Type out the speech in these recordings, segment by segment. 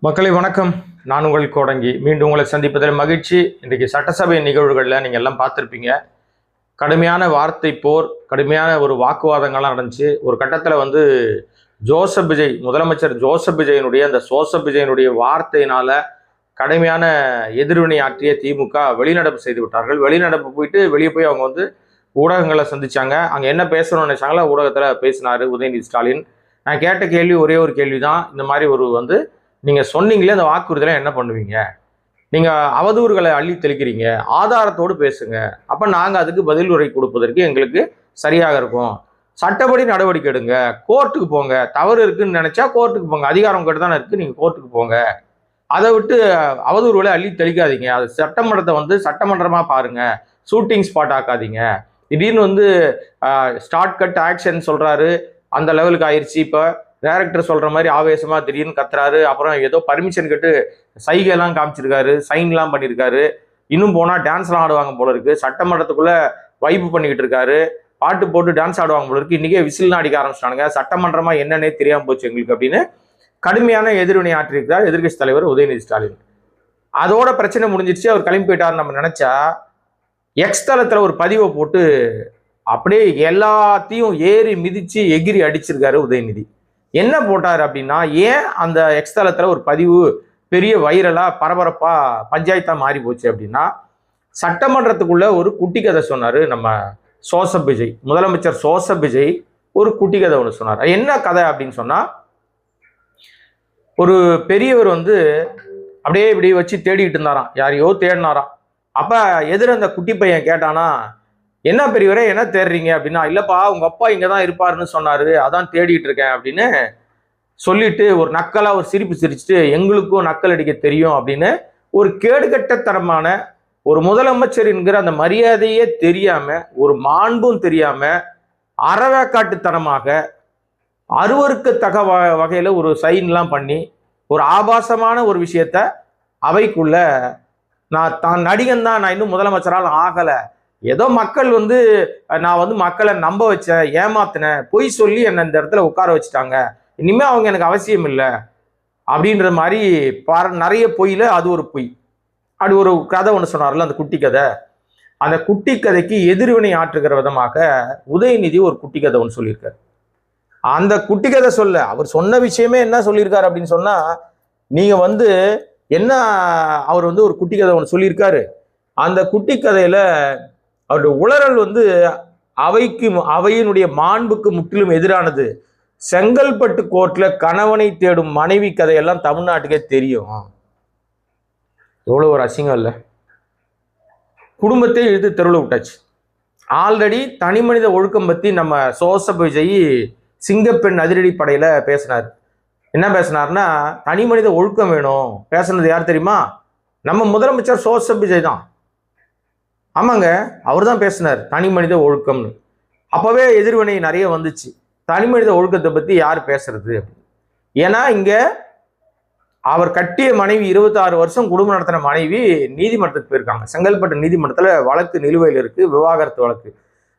மக்களை வணக்கம். நான் உங்கள் கோடங்கி மீண்டும் உங்களை சந்திப்பதில் மகிழ்ச்சி. இன்றைக்கு சட்டசபை நிகழ்வுகளில் நீங்கள் எல்லாம் பார்த்துருப்பீங்க. கடுமையான வார்த்தை போர், கடுமையான ஒரு வாக்குவாதங்கள்லாம் நடந்துச்சு. ஒரு கட்டத்தில் ஜோசப் விஜய், முதலமைச்சர் ஜோசப் விஜயனுடைய அந்த ஜோசப் விஜயனுடைய வார்த்தையினால கடுமையான எதிர்வினை ஆற்றிய திமுக வெளிநடப்பு செய்து விட்டார்கள். வெளிநடப்பு போயிட்டு வெளியே போய் அவங்க ஊடகங்களை சந்திச்சாங்க. அங்கே என்ன பேசணும்னு நினைச்சாங்களா ஊடகத்தில் பேசினார் உதயநிதி ஸ்டாலின். நான் கேட்ட கேள்வி ஒரே ஒரு கேள்வி தான். இந்த மாதிரி நீங்கள் சொன்னீங்களே அந்த வாக்குறுதியெல்லாம் என்ன பண்ணுவீங்க? நீங்கள் அவதூறுகளை அள்ளி தெளிக்கிறீங்க, ஆதாரத்தோடு பேசுங்க, அப்போ நாங்கள் அதுக்கு பதில் உரை கொடுப்பதற்கு எங்களுக்கு சரியாக இருக்கும். சட்டப்படி நடவடிக்கை எடுங்க, கோர்ட்டுக்கு போங்க. தவறு இருக்குன்னு நினைச்சா கோர்ட்டுக்கு போங்க, அதிகாரம் கிட்ட தானே இருக்கு, நீங்கள் கோர்ட்டுக்கு போங்க. அதை விட்டு அவதூறுகளை அள்ளி தெளிக்காதீங்க. அது சட்டமன்றத்தை சட்டமன்றமாக பாருங்க, ஷூட்டிங் ஸ்பாட் ஆக்காதீங்க. திடீர்னு ஸ்டார்ட் கட் ஆக்ஷன் சொல்றாரு, அந்த லெவலுக்கு ஆயிடுச்சு. இப்போ டைரக்டர் சொல்ற மாதிரி ஆவேசமா திடீர்னு கத்துறாரு. அப்புறம் ஏதோ பர்மிஷன் கேட்டு சைகைலாம் காமிச்சிருக்காரு, சைன்லாம் பண்ணியிருக்காரு. இன்னும் போனா டான்ஸ்லாம் ஆடுவாங்க போல இருக்கு. சட்டமன்றத்துக்குள்ள வைப்பு பண்ணிக்கிட்டு இருக்காரு, பாட்டு போட்டு டான்ஸ் ஆடுவாங்க போல இருக்கு. இன்னைக்கே விசில்லாம் அடிக்க ஆரம்பிச்சிட்டானுங்க. சட்டமன்றமா என்னன்னே தெரியாம போச்சு எங்களுக்கு அப்படின்னு கடுமையான எதிர்வினை ஆற்றியிருக்கிறார் எதிர்கட்சி தலைவர் உதயநிதி ஸ்டாலின். அதோட பிரச்சனை முடிஞ்சிருச்சு, அவர் கிளம்பி போயிட்டார். நம்ம நினைச்சா எக்ஸ் தளத்துல ஒரு பதிவை போட்டு அப்படியே எல்லாத்தையும் ஏறி மிதிச்சு எகிரி அடிச்சிருக்காரு உதயநிதி. என்ன போட்டார் அப்படின்னா, ஏன் அந்த எக்ஸ் தளத்துல ஒரு பதிவு பெரிய வைரலா பரபரப்பா பஞ்சாயத்தா மாறி போச்சு அப்படின்னா, சட்டமன்றத்துக்குள்ள ஒரு குட்டி கதை சொன்னாரு நம்ம ஜோசப் விஜய். முதலமைச்சர் ஜோசப் விஜய் ஒரு குட்டி கதை ஒன்று சொன்னார். என்ன கதை அப்படின்னு சொன்னா, ஒரு பெரியவர் அப்படியே இப்படி வச்சு தேடிக்கிட்டு இருந்தாராம், யாரையோ தேடினாராம். அப்ப எதிர அந்த குட்டி பையன் கேட்டானா, என்ன பெரியவரே என்ன தேடுறீங்க அப்படின்னா, இல்லப்பா உங்க அப்பா இங்கதான் இருப்பாருன்னு சொன்னாரு, அதான் தேடிட்டு இருக்கேன் அப்படின்னு சொல்லிட்டு ஒரு நக்கலா ஒரு சிரிப்பு சிரிச்சுட்டு, எங்களுக்கும் நக்கல் அடிக்க தெரியும் அப்படின்னு ஒரு கேடுகட்டத்தனமான ஒரு முதலமைச்சர் என்கிற அந்த மரியாதையே தெரியாம, ஒரு மாண்பும் தெரியாம, அறவேக்காட்டுத்தனமாக அருவருக்கத்தக வகையில ஒரு சைன்லாம் பண்ணி ஒரு ஆபாசமான ஒரு விஷயத்த அவைக்குள்ள, நான் தான் நடிகன் தான், நான் இன்னும் முதலமைச்சரால் ஆகல, ஏதோ மக்கள் நான் மக்களை நம்ப வச்சேன், ஏமாத்தினேன், பொய் சொல்லி என்னை இந்த இடத்துல உட்கார வச்சுட்டாங்க, இனிமே அவங்க எனக்கு அவசியம் இல்லை அப்படின்ற மாதிரி நிறைய பொய்ல அது ஒரு பொய். அப்படி ஒரு கதை ஒன்று சொன்னார்ல, அந்த குட்டி கதை. அந்த குட்டி கதைக்கு எதிர்வினை ஆற்றுகிற விதமாக உதயநிதி ஒரு குட்டி கதை ஒன்று சொல்லியிருக்காரு. அந்த குட்டி கதை சொல்ல அவர் சொன்ன விஷயமே என்ன சொல்லியிருக்காரு அப்படின்னு சொன்னா, நீங்க என்ன அவர் ஒரு குட்டி கதை ஒன்று சொல்லியிருக்காரு. அந்த குட்டி கதையில அவருடைய உளறல் அவையினுடைய மாண்புக்கு முற்றிலும் எதிரானது. செங்கல்பட்டு கோர்ட்ல கணவனை தேடும் மனைவி கதையெல்லாம் தமிழ்நாட்டுக்கே தெரியும். எவ்வளவு ஒரு அசிங்கம் இல்ல? குடும்பத்தை இழுத்து தெருவில் விட்டாச்சு. ஆல்ரெடி தனி மனித ஒழுக்கம் பத்தி நம்ம ஜோசப் விஜய் சிங்கப்பெண் அதிரடி படையில பேசினார். என்ன பேசினார்னா, தனி மனித ஒழுக்கம் வேணும். பேசுனது யார் தெரியுமா? நம்ம முதலமைச்சர் ஜோசப் விஜய் தான். ஆமாங்க, அவர் தான் பேசினார் தனி மனித ஒழுக்கம்னு. அப்பவே எதிர்வினை நிறைய வந்துச்சு. தனி மனித ஒழுக்கத்தை பத்தி யார் பேசுறது? ஏன்னா இங்க அவர் கட்டிய மனைவி 26 வருஷம் குடும்பம் நடத்தின மனைவி நீதிமன்றத்துக்கு போயிருக்காங்க. செங்கல்பட்டு நீதிமன்றத்துல வழக்கு நிலுவையில் இருக்கு, விவாகரத்து வழக்கு.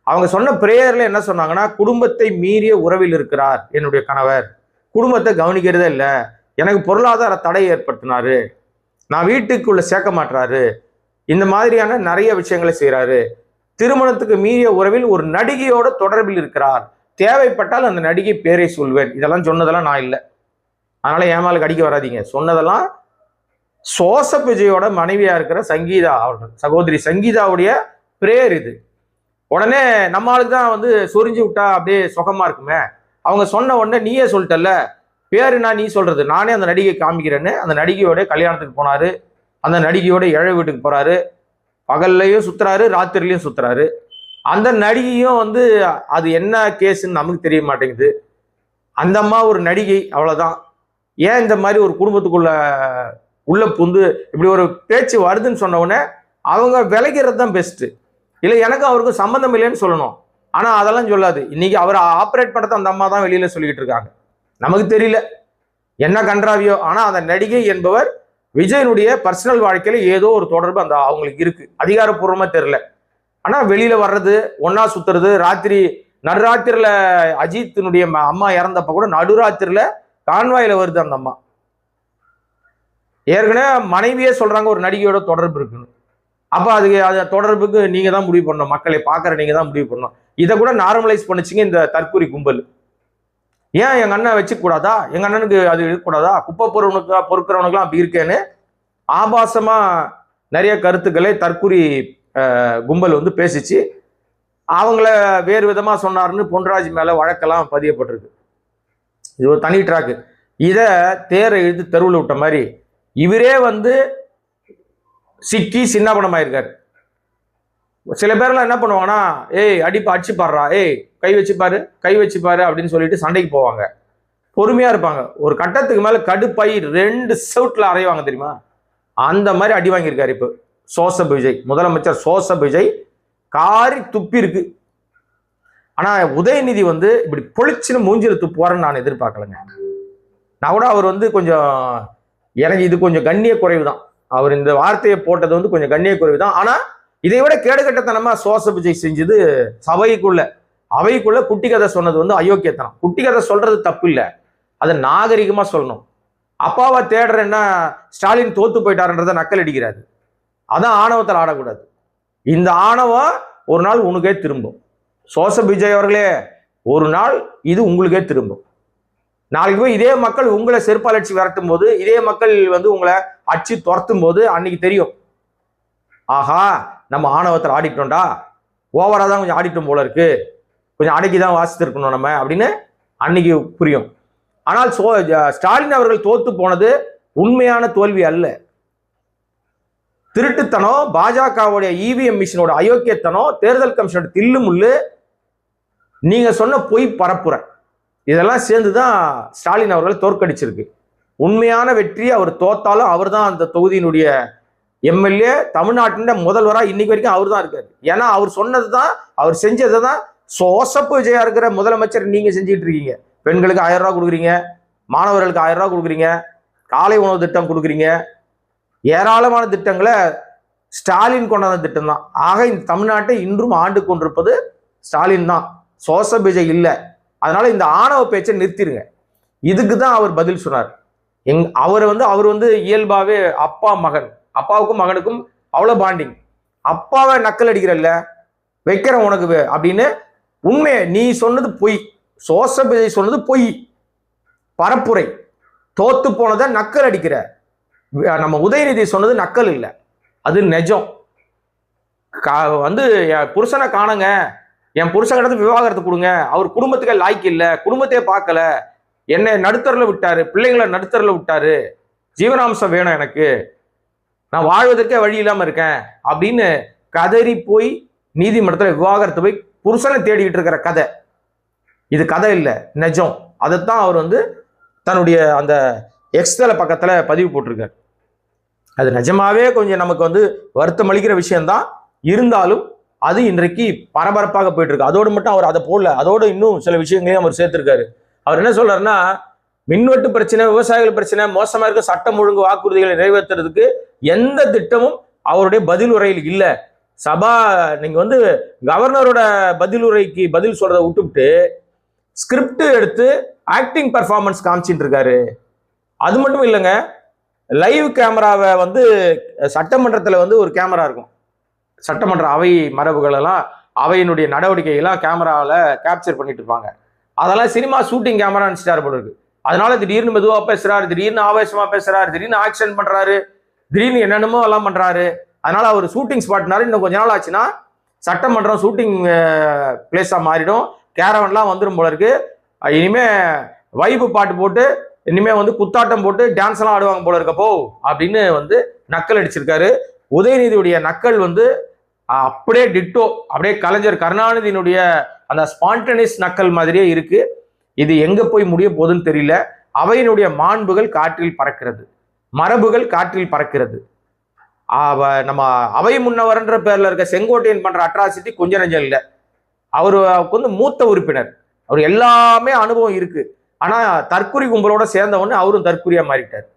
அவங்க சொன்ன பிரேயர்ல என்ன சொன்னாங்கன்னா, குடும்பத்தை மீறிய உறவில் இருக்கிறார் என்னுடைய கணவர், குடும்பத்தை கவனிக்கிறதே இல்லை, எனக்கு பொருளாதார தடை ஏற்படுத்தினாரு, நான் வீட்டுக்குள்ள சேர்க்க மாட்டாரு, இந்த மாதிரியான நிறைய விஷயங்களை செய்யறாரு, திருமணத்துக்கு மீறிய உறவில் ஒரு நடிகையோட தொடர்பில் இருக்கிறார், தேவைப்பட்டால் அந்த நடிகை பேரை சொல்வேன். இதெல்லாம் சொன்னதெல்லாம் நான் இல்லை, அதனால ஏமாலுக்கு அடிக்க வராதிங்க. சொன்னதெல்லாம் ஜோசப் விஜயோட மனைவியா இருக்கிற சங்கீதா அவர்கள், சகோதரி சங்கீதாவுடைய பிரேயர் இது. உடனே நம்ம ஆளுக்கு தான் சொரிஞ்சு விட்டா அப்படியே சுகமா இருக்குமே. அவங்க சொன்ன உடனே நீயே சொல்லிட்டல, பேருனா நீ சொல்றது, நானே அந்த நடிகை காமிக்கிறேன்னு அந்த நடிகையோட கல்யாணத்துக்கு போனாரு. அந்த நடிகையோட ஏழை வீட்டுக்கு போறாரு, பகல்லையும் சுத்துறாரு, ராத்திரிலையும் சுத்துறாரு. அந்த நடிகையும் அது என்ன கேஸ்ன்னு நமக்கு தெரிய மாட்டேங்குது. அந்த அம்மா ஒரு நடிகை, அவ்வளவுதான். ஏன் இந்த மாதிரி ஒரு குடும்பத்துக்குள்ள உள்ள புந்து இப்படி ஒரு பேச்சு வருதுன்னு சொன்ன உடனே அவங்க விலகிறது தான் பெஸ்ட். இல்லை எனக்கும் அவருக்கும் சம்பந்தம் இல்லைன்னு சொல்லணும். ஆனா அதெல்லாம் சொல்லாது. இன்னைக்கு அவர் ஆப்ரேட் பண்றத அந்த அம்மா தான் வெளியில சொல்லிக்கிட்டு இருக்காங்க. நமக்கு தெரியல என்ன கன்றாவியோ. ஆனா அந்த நடிகை என்பவர் விஜயனுடைய பர்சனல் வாழ்க்கையில ஏதோ ஒரு தொடர்பு அவங்களுக்கு இருக்கு, அதிகாரப்பூர்வமா தெரியல. ஆனா வெளியில வர்றது, ஒன்னா சுத்துறது, நடுராத்திரில அஜித்தினுடைய அம்மா இறந்தப்ப கூட நடுராத்திரில கான்வாயில வருது அந்த அம்மா. ஏற்கனவே மனைவியே சொல்றாங்க ஒரு நடிகையோட தொடர்பு இருக்குன்னு. அப்ப அது தொடர்புக்கு நீங்க தான் முடிவு பண்ணணும், மக்களை பார்க்குற நீங்க தான் முடிவு பண்ணணும். இதை கூட நார்மலைஸ் பண்ணிச்சிங்க இந்த தற்கூரி கும்பல். ஏன் எங்க அண்ணன் வச்சுக்க கூடாதா, எங்க அண்ணனுக்கு அது இருக்கக்கூடாதா, குப்பை பொறுக்கிறவனுக்குலாம் அப்படி இருக்கேன்னு ஆபாசமா நிறைய கருத்துக்களை தற்கூரி கும்பல் வந்து பேசிச்சு. அவங்கள வேறு விதமா சொன்னாருன்னு பொன்ராஜ் மேல வழக்கெல்லாம் பதியப்பட்டிருக்கு. இது ஒரு தனி ட்ராக்கு. இதை தேரை இழுத்து தெருவில் விட்ட மாதிரி இவரே வந்து சிக்கி சின்னாபனமாயிருக்காரு. சில பேர்லாம் என்ன பண்ணுவாங்கன்னா, ஏய் அடிச்சு பாடுறா, ஏய் கை வச்சுப்பாரு அப்படின்னு சொல்லிட்டு சண்டைக்கு போவாங்க. பொறுமையா இருப்பாங்க. ஒரு கட்டத்துக்கு மேல கடுப்பாயி 2 சவுட்ல அறைவாங்க தெரியுமா, அந்த மாதிரி அடி வாங்கியிருக்காரு. இப்போ சோசப் விஜய், முதலமைச்சர் சோசப் விஜய் காரி துப்பி இருக்கு. ஆனா உதயநிதி வந்து இப்படி பொழிச்சுன்னு மூஞ்சில துப்புவாருன்னு நான் எதிர்பார்க்கலங்க. நான் கூட அவர் வந்து கொஞ்சம், எனக்கு இது கொஞ்சம் கண்ணிய குறைவு தான். அவர் இந்த வார்த்தையை போட்டது வந்து கொஞ்சம் கண்ணிய குறைவு தான். ஆனா இதை விட கேடுகட்டத்தனமா சோசப் விஜய் செஞ்சது அவைக்குள்ள குட்டி கதை சொன்னது வந்து அயோக்கியத்தனம். குட்டி கதை சொல்றது தப்பு இல்லை, அதை நாகரிகமா சொல்லணும். அப்பாவை தேடுறேன்னா ஸ்டாலின் தோத்து போயிட்டாருன்றதை நக்கல் அடிக்கிறாரு. அதான் ஆணவத்தில் ஆடக்கூடாது. இந்த ஆணவம் ஒரு நாள் உனக்கே திரும்பும். சோசப் விஜய் அவர்களே, ஒரு நாள் இது உங்களுக்கே திரும்பும். நாளைக்கு போய் இதே மக்கள் உங்களை செருப்பால் அடிச்சு விரட்டும் போது, இதே மக்கள் வந்து உங்களை அடிச்சு துரத்தும் போது அன்னைக்கு தெரியும், ஆஹா நம்ம ஆணவத்தில் ஆடிட்டோம்டா, ஓவரா தான் கொஞ்சம் ஆடிட்டோம் போல இருக்கு, கொஞ்சம் அடக்கிதான் வாசித்து இருக்கணும் நம்ம அப்படின்னு அன்னைக்கு புரியும். ஆனால் ஸ்டாலின் அவர்கள் தோத்து போனது உண்மையான தோல்வி அல்ல. திருட்டுத்தனம், பாஜகவுடைய இவிஎம் மிஷினோட அயோக்கியத்தனம், தேர்தல் கமிஷனோட தில்லு முள்ளு, நீங்க சொன்ன பொய் பரப்புரை, இதெல்லாம் சேர்ந்துதான் ஸ்டாலின் அவர்கள் தோற்கடிச்சிருக்கு. உண்மையான வெற்றி அவர் தோத்தாலும் அவர் தான் அந்த தொகுதியினுடைய எம்எல்ஏ, தமிழ்நாட்டின் முதல்வரா இன்னைக்கு வரைக்கும் அவர் தான் இருக்காரு. ஏன்னா அவர் சொன்னது தான், அவர் செஞ்சதை தான் சோசப்பு விஜயா இருக்கிற முதலமைச்சர் நீங்க செஞ்சுட்டு இருக்கீங்க. பெண்களுக்கு 1000 ரூபாய் கொடுக்குறீங்க, மாணவர்களுக்கு 1000 ரூபாய் கொடுக்குறீங்க, காலை உணவு திட்டம் கொடுக்குறீங்க, ஏராளமான திட்டங்களை ஸ்டாலின் கொண்டாந்த திட்டம் தான். ஆக இந்த தமிழ்நாட்டை இன்றும் ஆண்டு கொண்டிருப்பது ஸ்டாலின் தான், சோசப் விஜய் இல்லை. அதனால இந்த ஆணவ பேச்சை நிறுத்திடுங்க. இதுக்கு தான் அவர் பதில் சொன்னார். அவர் வந்து இயல்பாவே அப்பா மகன், அப்பாவுக்கும் மகனுக்கும் அவ்வளோ பாண்டிங். அப்பாவை நக்கல் அடிக்கிறல்ல, வைக்கிறேன் உனக்கு அப்படின்னு. உண்மையை நீ சொன்னது பொய், சோசப் விஜய் சொன்னது பொய், பரப்புரை. தோத்து போனதை நக்கல் அடிக்கிற. நம்ம உதயநிதி சொன்னது நக்கல் இல்லை, அது நிஜம். வந்து புருஷனை காணுங்க, என் புருஷன் கிட்ட விவாகரத்து கொடுங்க, அவர் குடும்பத்துக்கு லாய்க்கு இல்லை, குடும்பத்தையே பார்க்கல, என்னை நடுத்தரில் விட்டாரு, பிள்ளைங்களை நடுத்தரில் விட்டாரு, ஜீவனாம்சம் வேணும் எனக்கு, நான் வாழ்வதற்கே வழி இல்லாம இருக்கேன் அப்படின்னு கதறி போய் நீதிமன்றத்தில் விவாகரத்து போய் புருஷனை தேடிக்கிட்டு இருக்கிற கதை. இது கதை இல்லை, நிஜம். அதைத்தான் அவர் வந்து தன்னுடைய அந்த எக்ஸ்தல பக்கத்துல பதிவு போட்டிருக்காரு. அது நிஜமாவே கொஞ்சம் நமக்கு வந்து வருத்தம் அளிக்கிற விஷயம்தான். இருந்தாலும் அது இன்றைக்கு பரபரப்பாக போயிட்டு இருக்கு. அதோடு மட்டும் அவர் அதை போடல, அதோடு இன்னும் சில விஷயங்களையும் அவர் சேர்த்திருக்காரு. அவர் என்ன சொல்றாருன்னா, மின்வெட்டு பிரச்சனை, விவசாயிகள் பிரச்சனை, மோசமா இருக்க சட்டம் ஒழுங்கு வாக்குறுதிகளை நிறைவேற்றுறதுக்கு எந்த திட்டமும் அவருடைய பதில் உரையில் இல்லை. நீங்க வந்து கவர்னரோட பதில் உரைக்கு பதில் சொல்றதை விட்டுவிட்டு ஸ்கிரிப்ட் எடுத்து ஆக்டிங் பர்ஃபார்மன்ஸ் காமிச்சிட்டு இருக்காரு. அது மட்டும் இல்லைங்க, லைவ் கேமராவை வந்து சட்டமன்றத்தில் வந்து ஒரு கேமரா இருக்கும், சட்டமன்ற அவை மரபுகள் எல்லாம், அவையினுடைய நடவடிக்கைகள்லாம் கேமராவில் கேப்சர் பண்ணிட்டு இருப்பாங்க. அதெல்லாம் சினிமா ஷூட்டிங் கேமரா நினைச்சிட்டாரு போல இருக்கு. அதனால திடீர்னு மெதுவா பேசுறாரு, திடீர்னு ஆவேசமா பேசுறாரு, திடீர்னு ஆக்ஷன் பண்றாரு, திடீர்னு என்னென்னமோ எல்லாம் பண்றாரு. அதனால அவர் ஷூட்டிங் ஸ்பாட்னாரு. இன்னும் கொஞ்ச நாள் ஆச்சுன்னா சட்டமன்றம் ஷூட்டிங் பிளேஸா மாறிடும், கேரவன்லாம் வந்துடும் போல இருக்கு. இனிமே வைப்பு பாட்டு போட்டு இனிமே வந்து குத்தாட்டம் போட்டு டான்ஸ் எல்லாம் ஆடுவாங்க போல இருக்கப்போ அப்படின்னு வந்து நக்கல் அடிச்சிருக்காரு. உதயநிதியுடைய நக்கல் வந்து அப்படியே டிட்டோ, அப்படியே கலைஞர் கருணாநிதியினுடைய அந்த ஸ்பான்டனியஸ் நக்கல் மாதிரியே இருக்கு. இது எங்க போய் முடிய போகுதுன்னு தெரியல. அவையினுடைய மாண்புகள் காற்றில் பறக்கிறது, மரபுகள் காற்றில் பறக்கிறது. நம்ம அவை முன்னவர்ன்ற பேர்ல இருக்க செங்கோட்டையன் பண்ற அட்ராசிட்டி கொஞ்சம் நெஞ்சம் இல்லை. அவருக்கு வந்து மூத்த உறுப்பினர், அவர் எல்லாமே அனுபவம் இருக்கு. ஆனா தற்குறி கும்பலோட சேர்ந்தவொன்னு அவரும் தற்குறியா மாறிட்டார்.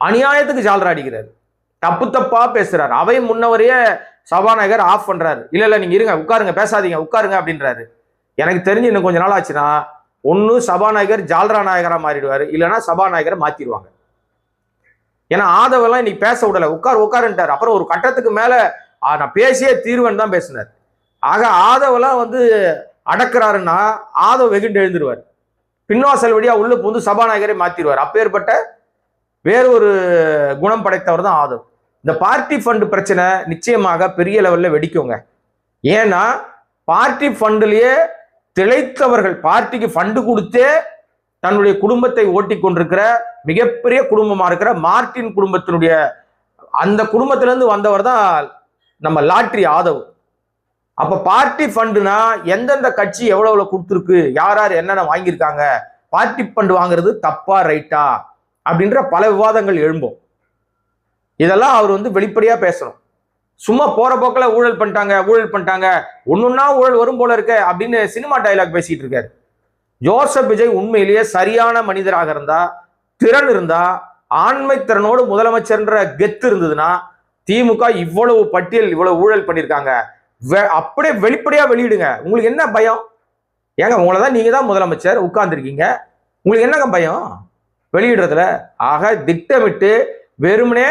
அநியாயத்துக்கு ஜால்ரா அடிக்கிறார், தப்பு தப்பா பேசுறாரு. அவை முன்னவரையே சபாநாயகர் ஆஃப் பண்றாரு. இல்ல நீங்க இருங்க, உட்காருங்க, பேசாதீங்க, உட்காருங்க அப்படின்றாரு. எனக்கு தெரிஞ்சு இன்னும் கொஞ்ச நாள் ஆச்சுன்னா ஒன்னு சபாநாயகர் ஜால்ரா நாயகரா மாறிடுவாரு, இல்லைன்னா சபாநாயகரை மாத்திடுவாங்க. ஏன்னா ஆதவெல்லாம் இன்னைக்கு பேச விடல, உட்காருன்ட்டார். அப்புறம் ஒரு கட்டத்துக்கு மேல நான் பேசியே தீர்வேன் தான் பேசினார். ஆக ஆதவெல்லாம் வந்து அடக்குறாருன்னா ஆதவ் வெகுண்டு எழுந்துருவார், பின்வாசல் வழியா உள்ள புந்து சபாநாயகரை மாத்திடுவார். அப்பேற்பட்ட வேறொரு குணம் படைத்தவர் தான் ஆதவ். இந்த பார்ட்டி ஃபண்ட் பிரச்சனை நிச்சயமாக பெரிய லெவல்ல வெடிக்குங்க. ஏன்னா பார்ட்டி ஃபண்ட்லயே திளைத்தவர்கள், பார்ட்டிக்கு ஃபண்டு கொடுத்தே தன்னுடைய குடும்பத்தை ஓட்டி கொண்டிருக்கிற மிகப்பெரிய குடும்பமா இருக்கிற மார்டின் குடும்பத்தினுடைய அந்த குடும்பத்திலிருந்து வந்தவர் தான் நம்ம லாட்ரி ஆதவ். அப்ப பார்ட்டி ஃபண்டுனா எந்தெந்த கட்சி எவ்வளவு கொடுத்துருக்கு, யார் யார் என்னென்ன வாங்கியிருக்காங்க, பார்ட்டி ஃபண்ட் வாங்குறது தப்பா ரைட்டா அப்படின்ற பல விவாதங்கள் எழும்பும். இதெல்லாம் அவர் வந்து வெளிப்படையா பேசணும். சும்மா போற போக்கில் ஊழல் பண்ணிட்டாங்க ஒன்னொன்னா ஊழல் வரும் போல இருக்க அப்படின்னு சினிமா டைலாக் பேசிட்டு இருக்காரு. ஜோசப் விஜய் உண்மையிலேயே சரியான மனிதராக இருந்தா, திறன் இருந்தா, ஆண்மை திறனோடு முதலமைச்சர்ன்ற கெத்து இருந்ததுன்னா திமுக இவ்வளவு பட்டியல் இவ்வளவு ஊழல் பண்ணியிருக்காங்க அப்படியே வெளிப்படையா வெளியிடுங்க. உங்களுக்கு என்ன பயம்? ஏங்க உங்களை தான் நீங்க தான் முதலமைச்சர் உட்கார்ந்துருக்கீங்க, உங்களுக்கு என்னங்க பயம் வெளியிடுறதுல? ஆக திட்டமிட்டு வெறுமனே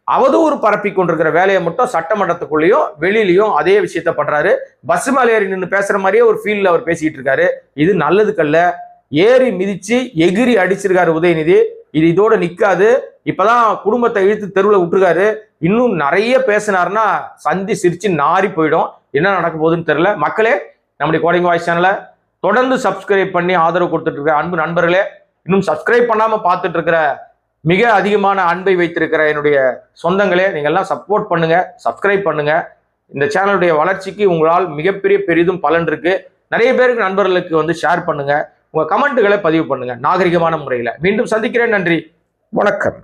அவதூறு பரப்பி கொண்டிருக்கிற வேலையை மட்டும் சட்டமன்றத்துக்குள்ளேயும் வெளியிலையும் அதே விஷயத்த பண்றாரு. பஸ் மேலே ஏறி நின்று பேசுற மாதிரியே ஒரு ஃபீல்ட்ல அவர் பேசிட்டு இருக்காரு. இது நல்லதுக்கல்ல. ஏறி மிதிச்சு எகிரி அடிச்சிருக்காரு உதயநிதி. இது இதோட நிக்காது. இப்பதான் குடும்பத்தை இழுத்து தெருவில் விட்டுருக்காரு. இன்னும் நிறைய பேசினாருன்னா சந்தி சிரிச்சு நாரி போயிடும். என்ன நடக்க போகுதுன்னு தெரியல. மக்களே, நம்முடைய கோடிங் வாய்ஸ் சேனலை தொடர்ந்து சப்ஸ்கிரைப் பண்ணி ஆதரவு கொடுத்துட்டு இருக்கிற அன்பு நண்பர்களே, இன்னும் சப்ஸ்கிரைப் பண்ணாம பார்த்துட்டு இருக்கிற மிக அதிகமான அன்பை வைத்திருக்கிற என்னுடைய சொந்தங்களே, நீங்க எல்லாம் சப்போர்ட் பண்ணுங்க, சப்ஸ்கிரைப் பண்ணுங்க. இந்த சேனலுடைய வளர்ச்சிக்கு உங்களால் மிகப்பெரிய பெரிதும் பலன் இருக்கு. நிறைய பேருக்கு நண்பர்களுக்கு வந்து ஷேர் பண்ணுங்க, உங்க கமெண்ட்டுகளை பதிவு பண்ணுங்க நாகரிகமான முறையில். மீண்டும் சந்திக்கிறேன். நன்றி, வணக்கம்.